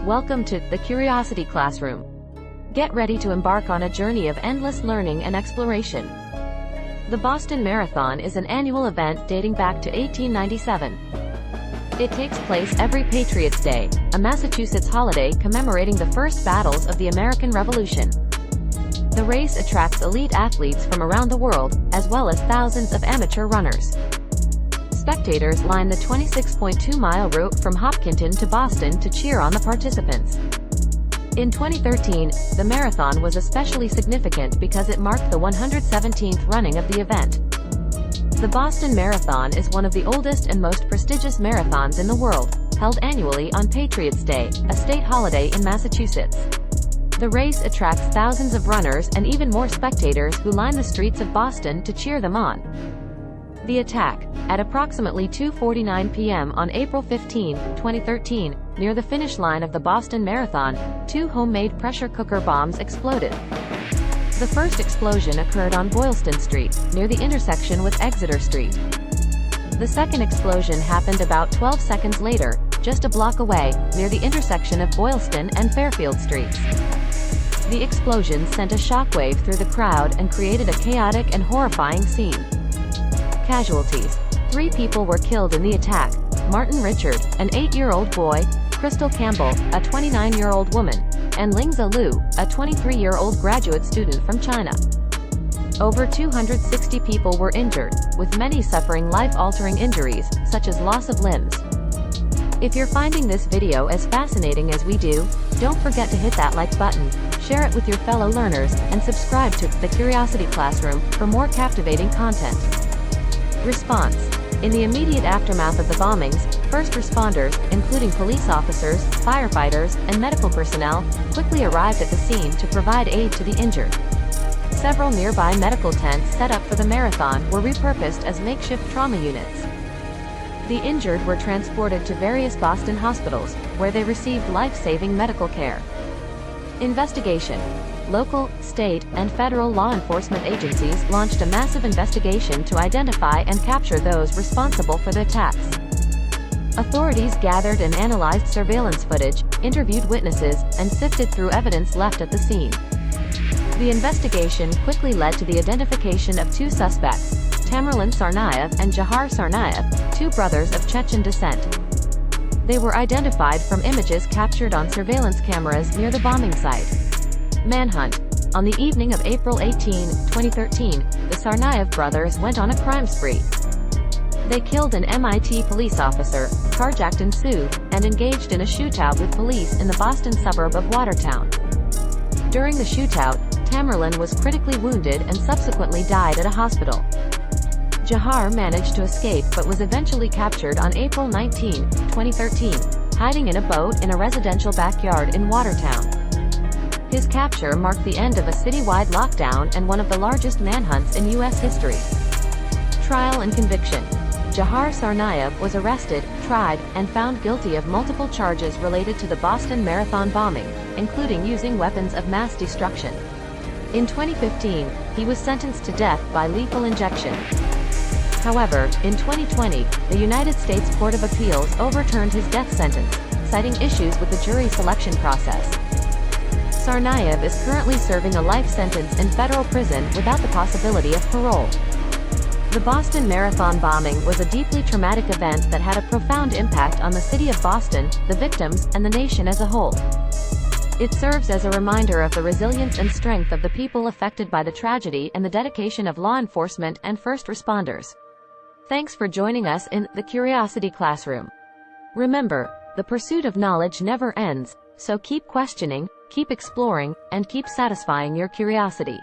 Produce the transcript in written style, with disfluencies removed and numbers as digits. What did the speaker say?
Welcome to the Curiosity Classroom. Get ready to embark on a journey of endless learning and exploration. The Boston Marathon is an annual event dating back to 1897. It takes place every Patriots' Day, a Massachusetts holiday commemorating the first battles of the American Revolution. The race attracts elite athletes from around the world, as well as thousands of amateur runners. Spectators line the 26.2-mile route from Hopkinton to Boston to cheer on the participants. In 2013, the marathon was especially significant because it marked the 117th running of the event. The Boston Marathon is one of the oldest and most prestigious marathons in the world, held annually on Patriots' Day, a state holiday in Massachusetts. The race attracts thousands of runners and even more spectators who line the streets of Boston to cheer them on. The attack, at approximately 2:49 p.m. on April 15, 2013, near the finish line of the Boston Marathon, two homemade pressure cooker bombs exploded. The first explosion occurred on Boylston Street, near the intersection with Exeter Street. The second explosion happened about 12 seconds later, just a block away, near the intersection of Boylston and Fairfield Streets. The explosion sent a shockwave through the crowd and created a chaotic and horrifying scene. Casualties. 3 people were killed in the attack: Martin Richard, an 8-year-old boy, Crystal Campbell, a 29-year-old woman, and Lingza Liu, a 23-year-old graduate student from China. Over 260 people were injured, with many suffering life-altering injuries, such as loss of limbs. If you're finding this video as fascinating as we do, don't forget to hit that like button, share it with your fellow learners, and subscribe to the Curiosity Classroom for more captivating content. Response. In the immediate aftermath of the bombings, first responders, including police officers, firefighters, and medical personnel, quickly arrived at the scene to provide aid to the injured. Several nearby medical tents set up for the marathon were repurposed as makeshift trauma units. The injured were transported to various Boston hospitals, where they received life-saving medical care. Investigation. Local, state, and federal law enforcement agencies launched a massive investigation to identify and capture those responsible for the attacks. Authorities gathered and analyzed surveillance footage, interviewed witnesses, and sifted through evidence left at the scene. The investigation quickly led to the identification of 2 suspects, Tamerlan Tsarnaev and Jahar Tsarnaev, 2 brothers of Chechen descent. They were identified from images captured on surveillance cameras near the bombing site. Manhunt. On the evening of April 18, 2013, the Tsarnaev brothers went on a crime spree. They killed an MIT police officer, carjacked and sued, and engaged in a shootout with police in the Boston suburb of Watertown. During the shootout, Tamerlan was critically wounded and subsequently died at a hospital. Jahar managed to escape but was eventually captured on April 19, 2013, hiding in a boat in a residential backyard in Watertown. His capture marked the end of a citywide lockdown and one of the largest manhunts in U.S. history. Trial and conviction. Jahar Tsarnaev was arrested, tried, and found guilty of multiple charges related to the Boston Marathon bombing, including using weapons of mass destruction. In 2015, he was sentenced to death by lethal injection. However, in 2020, the United States Court of Appeals overturned his death sentence, citing issues with the jury selection process. Tsarnaev is currently serving a life sentence in federal prison without the possibility of parole. The Boston Marathon bombing was a deeply traumatic event that had a profound impact on the city of Boston, the victims, and the nation as a whole. It serves as a reminder of the resilience and strength of the people affected by the tragedy and the dedication of law enforcement and first responders. Thanks for joining us in the Curiosity Classroom. Remember, the pursuit of knowledge never ends, so keep questioning, keep exploring, and keep satisfying your curiosity.